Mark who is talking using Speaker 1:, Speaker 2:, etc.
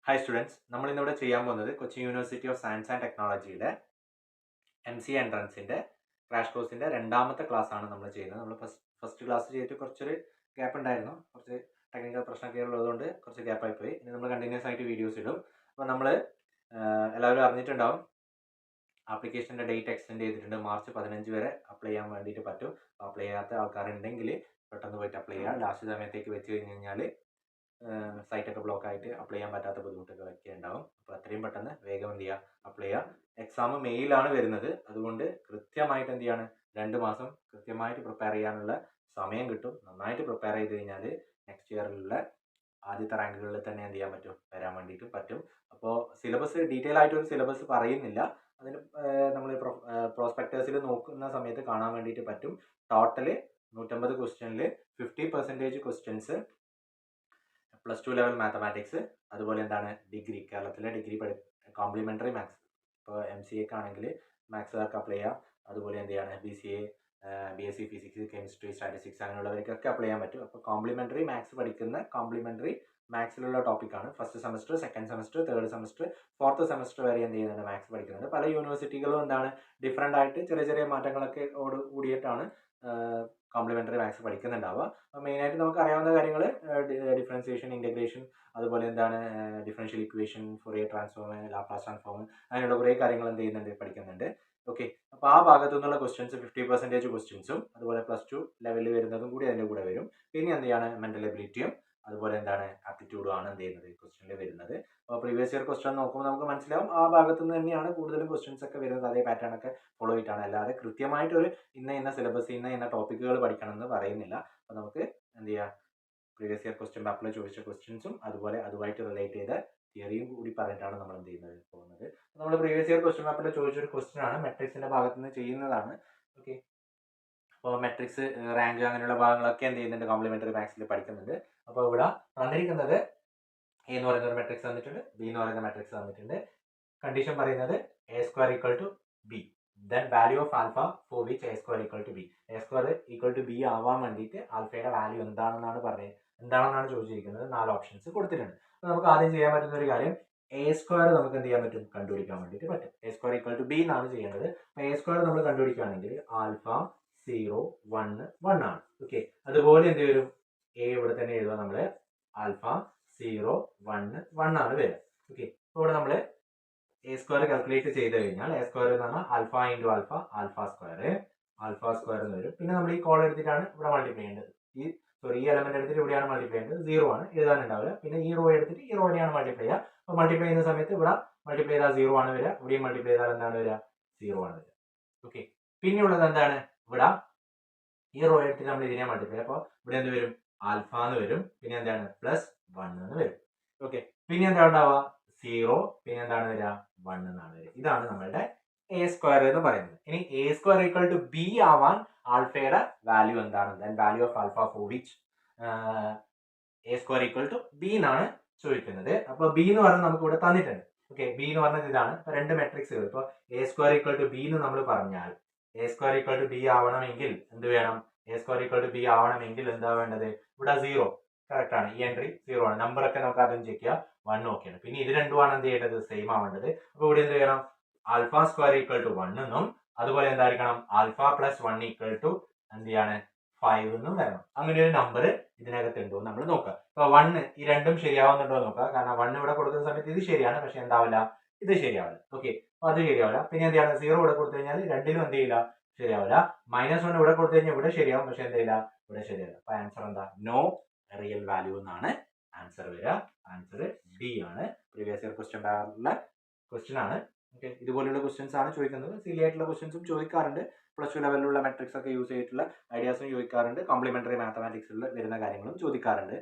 Speaker 1: Hi students, നമ്മൾ ഇന്നിവിടെ ചെയ്യാൻ പോകുന്നത് Kochi university of science and ടെക്നോളജിയുടെ MCA എൻട്രൻസിൻ്റെ ക്രാഷ് കോഴ്സിൻ്റെ രണ്ടാമത്തെ ക്ലാസ് ആണ് നമ്മൾ ചെയ്യുന്നത്. നമ്മൾ ഫസ്റ്റ് ക്ലാസ് ചെയ്തിട്ട് കുറച്ചൊരു ഗ്യാപ്പ് ഉണ്ടായിരുന്നു. കുറച്ച് ടെക്നിക്കൽ പ്രശ്നമൊക്കെ ഉള്ളതുകൊണ്ട് കുറച്ച് ഗ്യാപ്പായി പോയി. ഇനി നമ്മൾ കണ്ടിന്യൂസ് ആയിട്ട് വീഡിയോസ് ഇടും. അപ്പോൾ നമ്മൾ എല്ലാവരും അറിഞ്ഞിട്ടുണ്ടാവും, ആപ്ലിക്കേഷൻ്റെ ഡേറ്റ് എക്സ്റ്റെൻഡ് ചെയ്തിട്ടുണ്ട്. മാർച്ച് 15 വരെ അപ്ലൈ ചെയ്യാൻ വേണ്ടിയിട്ട് പറ്റും. അപ്പോൾ അപ്ലൈ ചെയ്യാത്ത ആൾക്കാരുണ്ടെങ്കിൽ പെട്ടെന്ന് പോയിട്ട് അപ്ലൈ ചെയ്യുക. ലാസ്റ്റ് സമയത്തേക്ക് വെച്ച് കഴിഞ്ഞ് കഴിഞ്ഞാൽ സൈറ്റൊക്കെ ബ്ലോക്ക് ആയിട്ട് അപ്ലൈ ചെയ്യാൻ പറ്റാത്ത ബുദ്ധിമുട്ടൊക്കെ ഉണ്ടാവും. അപ്പോൾ അത്രയും പെട്ടെന്ന് വേഗം എന്ത് ചെയ്യുക, അപ്ലൈ ചെയ്യുക. എക്സാം മെയിലാണ് വരുന്നത്. അതുകൊണ്ട് കൃത്യമായിട്ട് എന്ത് ചെയ്യാണ്, 2 മാസം കൃത്യമായിട്ട് പ്രിപ്പയർ ചെയ്യാനുള്ള സമയം കിട്ടും. നന്നായിട്ട് പ്രിപ്പയർ ചെയ്ത് കഴിഞ്ഞാൽ നെക്സ്റ്റ് ഇയറിലുള്ള ആദ്യത്തെ റാങ്കുകളിൽ തന്നെ എന്ത് ചെയ്യാൻ പറ്റും, വരാൻ വേണ്ടിയിട്ട് പറ്റും. അപ്പോൾ സിലബസ് ഡീറ്റെയിൽ ആയിട്ടൊരു സിലബസ് പറയുന്നില്ല. അതിന് നമ്മൾ പ്രോസ്പെക്ടേഴ്സിൽ നോക്കുന്ന സമയത്ത് കാണാൻ വേണ്ടിയിട്ട് പറ്റും. ടോട്ടൽ 150 ക്വസ്റ്റ്യനിൽ 50% ക്വസ്റ്റ്യൻസ് +2 ലെവൽ മാത്തമാറ്റിക്സ്, അതുപോലെ എന്താണ് ഡിഗ്രി, കേരളത്തിലെ ഡിഗ്രി കോംപ്ലിമെൻ്ററി മാത്സ്. ഇപ്പോൾ MCA ആണെങ്കിൽ മാത്സുകാർക്ക് അപ്ലൈ ചെയ്യാം. അതുപോലെ എന്ത് ചെയ്യാണ്, BCA, BSc physics, chemistry, statistics അങ്ങനെയുള്ളവർക്കൊക്കെ അപ്ലൈ ചെയ്യാൻ പറ്റും. അപ്പോൾ കോംപ്ലിമെൻ്ററി മാത്സ് പഠിക്കുന്ന കോംപ്ലിമെൻ്ററി മാത്സിലുള്ള ടോപ്പിക്കാണ്. First semester, second semester, third semester, fourth semester വരെ എന്ത് ചെയ്യുന്നുണ്ട്, മാത്സ് പഠിക്കുന്നുണ്ട്. പല യൂണിവേഴ്സിറ്റികളും എന്താണ് ഡിഫറെൻ്റ് ആയിട്ട് ചെറിയ ചെറിയ മാറ്റങ്ങളൊക്കെ കൂടിയിട്ടാണ് കോംപ്ലിമെൻ്ററി മാത്സ് പഠിക്കുന്നുണ്ടാവുക. അപ്പോൾ മെയിനായിട്ട് നമുക്ക് അറിയാവുന്ന കാര്യങ്ങൾ ഡിഫറൻസിയേഷൻ, ഇൻ്റഗ്രേഷൻ, അതുപോലെ എന്താണ് differential equation, Fourier transform, Laplace transform, അങ്ങനെയുള്ള കുറേ കാര്യങ്ങൾ എന്ത് ചെയ്യുന്നുണ്ട്, പഠിക്കുന്നുണ്ട്. ഓക്കെ, അപ്പോൾ ആ ഭാഗത്തു നിന്നുള്ള ക്വസ്റ്റ്യൻസ് 50% ക്വസ്റ്റ്യൻസും അതുപോലെ +2 ലെവലിൽ വരുന്നതും കൂടി അതിൻ്റെ കൂടെ വരും. പിന്നെ എന്ത് ചെയ്യാണ്, മെൻ്റൽ എബിലിറ്റിയും അതുപോലെ എന്താണ് ആപ്റ്റിറ്റ്യൂഡും ആണ് എന്ത് ചെയ്യുന്നത്, ക്വസ്റ്റ്യനിൽ വരുന്നത്. അപ്പോൾ പ്രീവിയസ് ഇയർ ക്വസ്റ്റ്യൻ നോക്കുമ്പോൾ നമുക്ക് മനസ്സിലാവും ആ ഭാഗത്തു നിന്ന് തന്നെയാണ് കൂടുതലും ക്വസ്റ്റ്യൻസ് ഒക്കെ വരുന്നത്. അതേ പാറ്റേൺ ഒക്കെ ഫോളോ ചെയ്തിട്ടാണ്, അല്ലാതെ കൃത്യമായിട്ടൊരു ഇന്ന സിലബസ്, ഇന്ന ടോപ്പിക്കുകൾ പഠിക്കണം എന്ന് പറയുന്നില്ല. അപ്പോൾ നമുക്ക് എന്ത് ചെയ്യാം, പ്രീവിയസ് ഇയർ ക്വസ്റ്റ്യൻ പേപ്പറിൽ ചോദിച്ച ക്വസ്റ്റ്യൻസും അതുപോലെ അതുമായിട്ട് റിലേറ്റ് ചെയ്ത തിയറിയും കൂടി പറഞ്ഞിട്ടാണ് നമ്മൾ എന്ത് ചെയ്യുന്നത്, പോകുന്നത്. നമ്മൾ പ്രീവിയസ് ഇയർ ക്വസ്റ്റ്യൻ പേപ്പറിൽ ചോദിച്ചൊരു ക്വസ്റ്റ്യൻ ആണ്, മെട്രിക്സിന്റെ ഭാഗത്ത് നിന്ന് ചെയ്യുന്നതാണ്. ഓക്കെ, അപ്പോൾ മെട്രിക്സ്, റാങ്ക് അങ്ങനെയുള്ള ഭാഗങ്ങളൊക്കെ എന്ത് ചെയ്യുന്നുണ്ട്, കോംപ്ലിമെൻ്ററി മാത്സിൽ പഠിക്കുന്നുണ്ട്. അപ്പോൾ ഇവിടെ തന്നിരിക്കുന്നത് A എന്ന് പറയുന്ന ഒരു മെട്രിക്സ് തന്നിട്ടുണ്ട്, B എന്ന് പറയുന്ന മെട്രിക്സ് തന്നിട്ടുണ്ട്. കണ്ടീഷൻ പറയുന്നത് A² = B, then value of alpha for which A² = B. A² B ആവാൻ വേണ്ടിയിട്ട് ആൽഫയുടെ വാല്യൂ എന്താണെന്നാണ് ചോദിച്ചിരിക്കുന്നത്. 4 ഓപ്ഷൻസ് കൊടുത്തിട്ടുണ്ട്. അപ്പോൾ നമുക്ക് ആദ്യം ചെയ്യാൻ പറ്റുന്ന ഒരു കാര്യം, A² നമുക്ക് എന്ത് ചെയ്യാൻ പറ്റും, കണ്ടുപിടിക്കാൻ വേണ്ടിയിട്ട് പറ്റും. A² = B എന്നാണ് ചെയ്യേണ്ടത്. അപ്പോൾ A² നമ്മൾ കണ്ടുപിടിക്കുകയാണെങ്കിൽ ആൽഫ 0 1 1 ആണ്. ഓക്കെ, അതുപോലെ എന്ത് വരും, A ഇവിടെ തന്നെ എഴുതുക, നമ്മൾ ആൽഫ 0 1 1 ആണ് വരിക. ഓക്കെ, അപ്പോൾ ഇവിടെ നമ്മൾ A² കാൽക്കുലേറ്റ് ചെയ്ത് കഴിഞ്ഞാൽ A² എന്ന് പറഞ്ഞാൽ alpha into alpha, alpha square എന്ന് വരും. പിന്നെ നമ്മൾ ഈ കോൾ എടുത്തിട്ടാണ് ഇവിടെ മൾട്ടിപ്ലൈ ചെയ്യേണ്ടത്. ഈ എലമെന്റ് എടുത്തിട്ട് ഇവിടെയാണ് മൾട്ടിപ്ലൈ ചെയ്യേണ്ടത്. 0 ആണ്, എഴുതാനുണ്ടാവില്ല. പിന്നെ ഈ റോ എടുത്തിട്ട് ഈ റോനെയാണ് മൾട്ടിപ്ലൈ ചെയ്യുക. അപ്പോൾ മൾട്ടിപ്ലൈ ചെയ്യുന്ന സമയത്ത് ഇവിടെ മൾട്ടിപ്ലൈ ചെയ്താൽ 0 ആണ് വരിക, ഇവിടെയും മൾട്ടിപ്ലൈ ചെയ്താൽ എന്താണ് വരിക, 0 ആണ് വരിക. ഓക്കെ, പിന്നെയുള്ളത് എന്താണ്, ഇവിടെ ഈ റോ എടുത്തിട്ട് നമ്മൾ ഇതിനെ മൾട്ടിപ്ലൈ, അപ്പോൾ ഇവിടെ എന്ത് വരും, ആൽഫ എന്ന് വരും. പിന്നെ എന്താണ്, +1 എന്ന് വരും. ഓക്കെ, പിന്നെ എന്താ ഉണ്ടാവുക, 0, പിന്നെ എന്താണ് വരിക, 1 എന്നാണ് വരിക. ഇതാണ് നമ്മളുടെ A² എന്ന് പറയുന്നത്. ഇനി A² = B ആവാൻ ആൽഫയുടെ വാല്യൂ എന്താണ്, then value of alpha for which A² = B എന്നാണ് ചോദിക്കുന്നത്. അപ്പോൾ B എന്ന് പറഞ്ഞാൽ നമുക്ക് ഇവിടെ തന്നിട്ടുണ്ട്. ഓക്കെ, B എന്ന് പറഞ്ഞത് ഇതാണ്. രണ്ട് മെട്രിക്സുകൾ, ഇപ്പോൾ A² = B എന്ന് നമ്മൾ പറഞ്ഞാൽ A² = B ആവണമെങ്കിൽ എന്ത് വേണം, A² = B ആവണമെങ്കിൽ എന്താ വേണ്ടത്, ഇവിടെ 0 കറക്റ്റ് ആണ്, ഈ എൻട്രി 0 ആണ്. നമ്പറൊക്കെ നമുക്ക് ആദ്യം ചെക്ക് ചെയ്യാം, 1 ഓക്കെയാണ്. പിന്നെ ഇത് രണ്ടുമാണ് എന്ത് ചെയ്യേണ്ടത്, സെയിം ആവേണ്ടത്. അപ്പോൾ ഇവിടെ എന്ത് ചെയ്യണം, α² = 1 എന്നും അതുപോലെ എന്തായിരിക്കണം, α + 1 = എന്ത് ചെയ്യാണ്, 5 എന്നും വരണം. അങ്ങനെ ഒരു നമ്പർ ഇതിനകത്ത് ഉണ്ടോ നമ്മൾ നോക്കുക. അപ്പോൾ 1 ഈ രണ്ടും ശരിയാവുന്നുണ്ടോ നോക്കുക. കാരണം 1 ഇവിടെ കൊടുക്കുന്ന സമയത്ത് ഇത് ശരിയാണ്, പക്ഷെ എന്താവില്ല, ഇത് ശരിയാവില്ല. ഓക്കെ, അപ്പോൾ അത് ശരിയാവില്ല. പിന്നെ എന്ത് ചെയ്യണം, 0 ഇവിടെ കൊടുത്തു കഴിഞ്ഞാൽ രണ്ടിലും എന്ത് ചെയ്യില്ല, ശരിയാവില്ല. -1 ഇവിടെ കൊടുത്തു കഴിഞ്ഞാൽ ഇവിടെ ശരിയാവും, പക്ഷെ എന്ത് ചെയ്യില്ല, ഇവിടെ ശരിയാവില്ല. അപ്പോൾ ആൻസർ എന്താ, നോ റിയൽ വാല്യൂ എന്നാണ് ആൻസർ വരിക. ആൻസർ D ആണ്. പ്രീവിയസ് ഇയർ ക്വസ്റ്റ്യൻ പേപ്പറിലെ ക്വസ്റ്റ്യൻ ആണ്. ഓക്കെ, ഇതുപോലുള്ള ക്വസ്റ്റ്യൻസ് ആണ് ചോദിക്കുന്നത്. സിലി ആയിട്ടുള്ള ക്വസ്റ്റ്യൻസും ചോദിക്കാറുണ്ട്. +2 ലെവലിലുള്ള മെട്രിക്സ് ഒക്കെ യൂസ് ചെയ്തിട്ടുള്ള ഐഡിയാസും ചോദിക്കാറുണ്ട്. കോംപ്ലിമെൻ്ററി മാത്തമാറ്റിക്സിൽ വരുന്ന കാര്യങ്ങളും ചോദിക്കാറുണ്ട്.